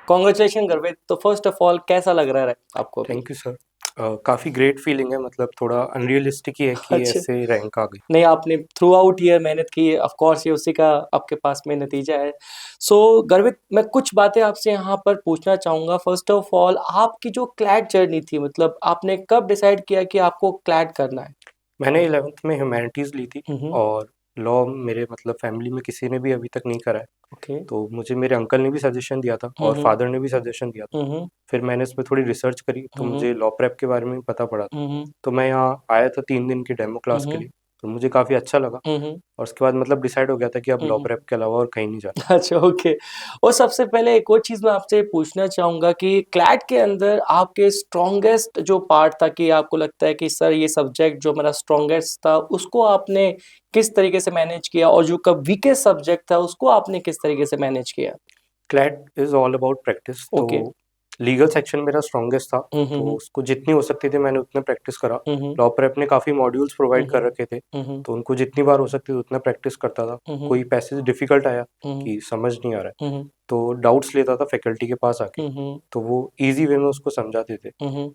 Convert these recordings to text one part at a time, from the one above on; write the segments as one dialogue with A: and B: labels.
A: Congratulation गर्वित। तो first of all कैसा लग रहा है आपको अभी?
B: Thank you sir. काफ़ी ग्रेट फीलिंग है, मतलब थोड़ा अनरियलिस्टिक ही है कि
A: अच्छा।
B: ऐसे रैंक आ गई।
A: नहीं, आपने थ्रू आउट ईयर मेहनत की है, ऑफ कोर्स ये उसी का आपके पास में नतीजा है। सो गर्वित, मैं कुछ बातें आपसे यहाँ पर पूछना चाहूँगा। फर्स्ट ऑफ ऑल, आपकी जो क्लैट जर्नी थी, मतलब आपने कब डिसाइड किया कि आपको क्लैट करना है?
B: मैंने 11th में ह्यूमैनिटीज़ ली थी
A: हम्म।
B: और लॉ मेरे मतलब फैमिली में किसी ने भी अभी तक नहीं करा है।
A: ओके।
B: तो मुझे मेरे अंकल ने भी सजेशन दिया था और
A: हम्म।
B: फादर ने भी सजेशन दिया था।
A: हम्म।
B: फिर मैंने इस पे थोड़ी रिसर्च करी तो
A: हम्म।
B: मुझे लॉ प्रेप के बारे में भी पता पड़ा था।
A: हम्म।
B: तो मैं यहाँ आया था 3 दिन की डेमो क्लास के
A: हम्म।
B: लिए। तो मुझे काफ़ी अच्छा लगा
A: हम्म।
B: और उसके बाद मतलब डिसाइड हो गया था कि अब लॉ
A: हम्म।
B: प्रेप के अलावा और कहीं नहीं जाना।
A: अच्छा, ओके। और सबसे पहले एक और चीज़ मैं आपसे पूछना चाहूँगा कि क्लैट के अंदर आपके स्ट्रॉन्गेस्ट जो पार्ट था, कि आपको लगता है कि सर ये सब्जेक्ट जो मेरा स्ट्रॉन्गेस्ट था उसको आपने किस तरीके से मैनेज किया, और जो कब वीकेस्ट सब्जेक्ट था उसको आपने किस तरीके से मैनेज किया?
B: CLAT is all about practice. तो
A: ओके।
B: लीगल सेक्शन मेरा स्ट्रॉन्गेस्ट था,
A: हुँ, हुँ,
B: तो
A: हुँ।
B: उसको जितनी हो सकती थी मैंने उतना प्रैक्टिस करा।
A: हुँ, हुँ।
B: लॉ प्रेप ने काफ़ी मॉड्यूल्स
A: हुँ,
B: प्रोवाइड कर
A: हुँ।
B: रखे थे,
A: हुँ, हुँ।
B: तो उनको जितनी बार हो सकती थी उतना प्रैक्टिस करता था।
A: हुँ, हुँ।
B: कोई पैसेज डिफ़िकल्ट आया
A: हुँ, हुँ।
B: कि समझ नहीं आ रहा है,
A: हुँ, हुँ।
B: तो डाउट्स लेता था फैकल्टी के पास आके,
A: हुँ, हुँ।
B: तो वो ईज़ी वे में उसको समझाते थे।
A: हुँ, हुँ।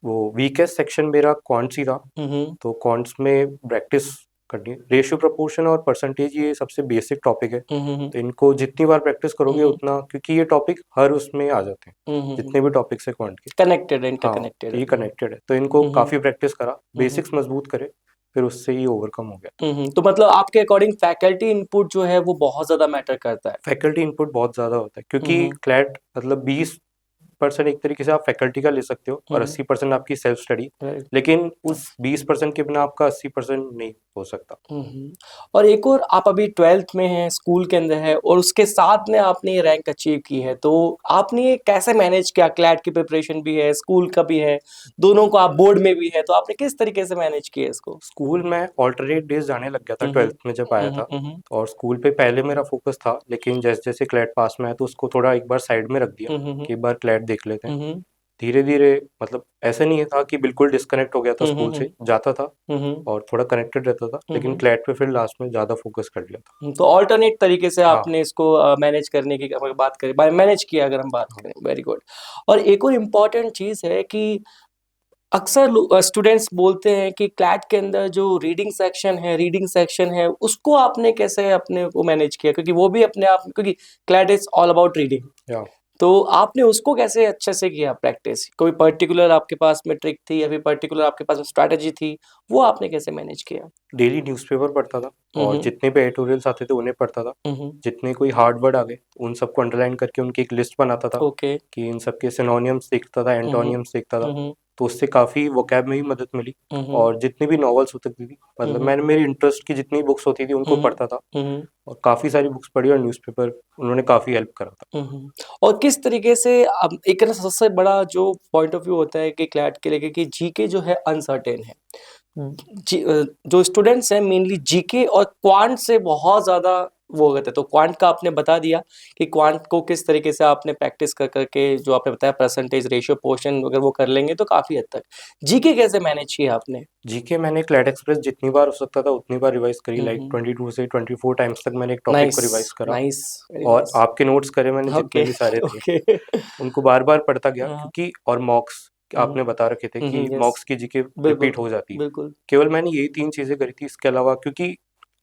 B: वो वीकेस्ट सेक्शन मेरा क्वांट्स ही था,
A: हुँ, हुँ।
B: तो क्वांट्स में प्रैक्टिस करनी है। रेशियो प्रोपोर्शन और परसेंटेज ये सबसे बेसिक टॉपिक है,
A: हुँ, हुँ, हुँ।
B: तो इनको जितनी बार प्रैक्टिस
A: हुँ,
B: करोगे
A: हुँ।
B: उतना, क्योंकि ये टॉपिक हर उसमें आ जाते हैं,
A: हुँ, हुँ, हुँ।
B: जितने भी टॉपिक्स है क्वांट के।
A: कनेक्टेड,
B: हाँ,
A: इंटरकनेक्टेड
B: तो
A: है।
B: ये
A: हुँ, हुँ।
B: कनेक्टेड है, तो इनको
A: हुँ, हुँ।
B: काफ़ी प्रैक्टिस करा,
A: हुँ, हुँ।
B: बेसिक्स मजबूत करे, फिर उससे ही ओवरकम हो गया।
A: हुँ, हुँ। तो मतलब आपके अकॉर्डिंग फैकल्टी इनपुट जो है वो बहुत ज़्यादा मैटर करता है।
B: फैकल्टी इनपुट बहुत ज़्यादा होता है,
A: हुँ,
B: क्योंकि
A: हुँ।
B: क्लैट मतलब 20% एक तरीके से आप फैकल्टी का ले सकते हो
A: हुँ,
B: और
A: हुँ।
B: 80% आपकी सेल्फ स्टडी।
A: राइट।
B: लेकिन उस 20% के बिना आपका 80% नहीं हो सकता।
A: हुँ, हुँ। और एक और, आप अभी 12th में हैं, स्कूल के अंदर हैं, और उसके साथ में आपने ये रैंक अचीव की है, तो आपने ये कैसे मैनेज किया? क्लैट की प्रिपरेशन भी है, स्कूल का भी है, दोनों को आप बोर्ड में भी है, तो आपने किस तरीके से मैनेज किया इसको?
B: स्कूल में ऑल्टरनेट डेज जाने लग गया था
A: हुँ, हुँ।
B: 12th में जब आया
A: हुँ, हुँ,
B: था।
A: हुँ, हुँ।
B: और स्कूल पे पहले मेरा फोकस था, लेकिन जैसे जैसे क्लैट पास में आया तो उसको थोड़ा एक बार साइड में रख दिया
A: हुँ, हुँ, हुँ।
B: कि एक बार क्लैट देख लेते हैं।
A: हुँ, हुँ।
B: धीरे धीरे मतलब ऐसा नहीं था कि बिल्कुल डिस्कनेक्ट हो गया था
A: हुँ, हुँ,
B: स्कूल
A: हुँ।
B: से, जाता था
A: हुँ, हुँ।
B: और थोड़ा कनेक्टेड रहता था,
A: हुँ,
B: लेकिन
A: हुँ।
B: क्लैट पे फिर लास्ट में ज़्यादा फोकस कर लिया था।
A: तो अल्टरनेट तरीके से
B: हाँ।
A: आपने इसको मैनेज करने की अगर बात करें, मैनेज किया अगर हम बात
B: हाँ।
A: करें, वेरी गुड। और एक और इम्पोर्टेंट चीज़ है कि अक्सर स्टूडेंट्स बोलते हैं कि क्लैट के अंदर जो रीडिंग सेक्शन है उसको आपने कैसे अपने को मैनेज किया, क्योंकि वो भी अपने आप, क्योंकि CLAT is all about reading,
B: या
A: तो आपने उसको कैसे अच्छे से किया प्रैक्टिस? कोई पर्टिकुलर आपके पास में ट्रिक थी या फिर पर्टिकुलर आपके पास में स्ट्रैटेजी थी, वो आपने कैसे मैनेज किया?
B: डेली न्यूज़पेपर पढ़ता था और
A: हम्म।
B: जितने भी एडिटोरियल्स आते थे उन्हें पढ़ता था।
A: हम्म।
B: जितने कोई हार्ड वर्ड आ गए उन सबको अंडरलाइन करके उनकी एक लिस्ट बनाता था
A: ओके।
B: कि इन सब के सिनोनियम्स देखता था,
A: हम्म।
B: एंटोनियम्स देखता था।
A: हम्म।
B: तो उससे काफ़ी वोकैब में भी मदद मिली।
A: हम्म।
B: और जितनी भी नॉवेल्स होती थी, मतलब
A: हम्म।
B: मैंने मेरी इंटरेस्ट की जितनी बुक्स होती थी उनको
A: हम्म।
B: पढ़ता था
A: हम्म।
B: और काफ़ी सारी बुक्स पढ़ी और न्यूज़पेपर उन्होंने काफ़ी हेल्प करा था।
A: हम्म। और किस तरीके से, अब एक ना सबसे बड़ा जो पॉइंट ऑफ व्यू होता है कि क्लैट के लेके, कि जीके जो है अनसर्टेन है। जो स्टूडेंट्स हैं मेनली जीके और क्वांट से बहुत ज़्यादा वो हो गए थे, तो क्वांट का आपने बता दिया कि क्वांट को किस तरीके से आपने प्रैक्टिस कर करके, जो आपने बताया परसेंटेज रेशियो पोर्शन अगर वो कर लेंगे तो काफ़ी हद तक। जीके कैसे मैनेज किया आपने?
B: जीके मैंने क्लैट एक्सप्रेस जितनी बार हो सकता था उतनी बार रिवाइज करी, लाइक
A: हम्म।
B: 22 से 24 टाइम्स तक मैंने एक टॉपिक
A: नाइस।
B: को रिवाइज करा।
A: नाइस। वेरी
B: और
A: नाइस।
B: आपके नोट्स करे मैंने जितने
A: ओके।
B: भी सारे थे,
A: ओके।
B: उनको बार-बार पढ़ता गया,
A: हाँ।
B: क्योंकि और मॉक्स
A: हम्म।
B: आपने बता रखे थे कि
A: यस।
B: मॉक्स की जीके
A: बिल्कुल।
B: रिपीट हो जाती है।
A: बिल्कुल।
B: केवल मैंने यही 3 चीज़ें करी थी, इसके अलावा क्योंकि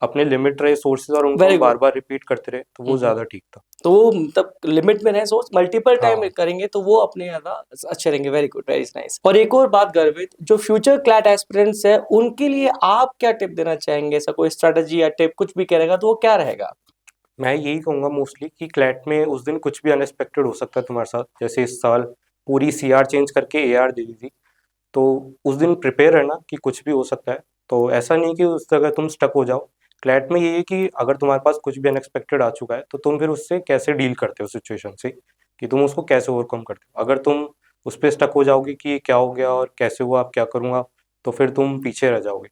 B: अपने लिमिट रहे सोर्सेज़ और उनको
A: वेरी
B: हम
A: गुड।
B: बार-बार रिपीट करते रहे, तो वो ज़्यादा ठीक था।
A: तो वो मतलब लिमिट में रहे, सोर्स मल्टीपल टाइम
B: हाँ।
A: करेंगे तो वो अपने ज़्यादा अच्छे रहेंगे। Very good, very nice. और एक और बात गर्वित, जो फ्यूचर क्लैट एस्पिरेंट्स है उनके लिए आप क्या टिप देना चाहेंगे? ऐसा कोई स्ट्रेटजी या टिप कुछ भी करेगा तो वो क्या रहेगा?
B: मैं यही कहूँगा मोस्टली कि क्लैट में उस दिन कुछ भी अनएक्सपेक्टेड हो सकता है तुम्हारे साथ। जैसे इस साल पूरी सीआर चेंज करके एआर दे दी थी, तो उस दिन प्रिपेयर रहना कि कुछ भी हो सकता है। तो ऐसा नहीं कि उस जगह तुम स्टक हो जाओ। क्लैट में ये है कि अगर तुम्हारे पास कुछ भी अनएक्सपेक्टेड आ चुका है तो तुम फिर उससे कैसे डील करते हो सिचुएशन से, कि तुम उसको कैसे ओवरकम करते हो। अगर तुम उस पर स्टक हो जाओगे कि ये क्या हो गया और कैसे हुआ, अब क्या करूँगा, तो फिर तुम पीछे रह जाओगे।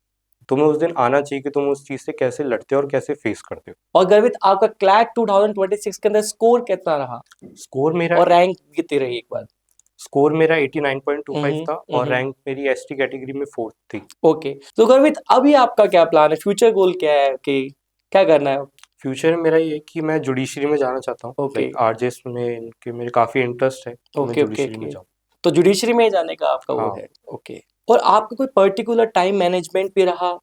B: तुम्हें उस दिन आना चाहिए कि तुम उस चीज़ से कैसे लड़ते हो और कैसे फेस करते
A: और गर्वित, आपका क्लैट 2026 के अंदर स्कोर कितना रहा
B: हो।
A: और रैंक कितनी रही एक बार?
B: स्कोर मेरा 89.25 था और
A: हम्म।
B: रैंक मेरी एसटी कैटेगरी में 4th थी।
A: ओके, तो गर्वित अभी आपका क्या प्लान है? फ्यूचर गोल क्या है कि क्या करना है?
B: फ्यूचर में मेरा ये है कि मैं जुडिशरी में जाना चाहता हूँ,
A: ओके
B: लाइक आरजेएस में कि मेरे काफ़ी इंटरेस्ट है, तो मैं
A: ओके ओके
B: जुडिशरी में
A: ओके
B: जाऊँ।
A: तो जुडिशरी में जाने का आपका वो
B: हाँ
A: है। ओके और आपका कोई पर्टिकुलर टाइम मैनेजमेंट भी रहा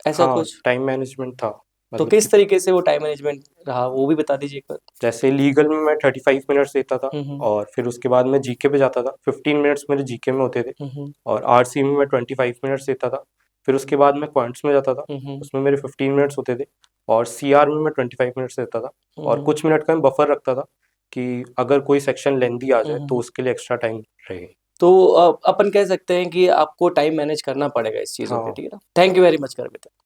A: ऐसा
B: हाँ,
A: कुछ?
B: टाइम मैनेजमेंट था,
A: तो
B: मतलब कि
A: किस तरीके से वो टाइम मैनेजमेंट रहा वो भी बता दीजिए एक बार?
B: जैसे लीगल में मैं 35 मिनट्स देता था,
A: हम्म
B: और फिर उसके बाद मैं जीके पे जाता था, 15 मिनट्स मेरे जीके में होते थे,
A: हम्म
B: और आरसी में मैं 25 मिनट्स देता था। फिर उसके बाद मैं क्वांट्स में जाता था,
A: हम्म
B: उसमें मेरे 15 मिनट्स होते थे, और सीआर में मैं 25 मिनट्स देता था, और
A: हम्म
B: कुछ मिनट का मैं बफर रखता था कि अगर कोई सेक्शन लेंदी आ जाए तो
A: हम्म।
B: उसके लिए एक्स्ट्रा टाइम रहे।
A: तो अपन कह सकते हैं कि आपको टाइम मैनेज करना पड़ेगा इस चीज़ों के,
B: हाँ।
A: ठीक है ना? Thank you very much, करमित।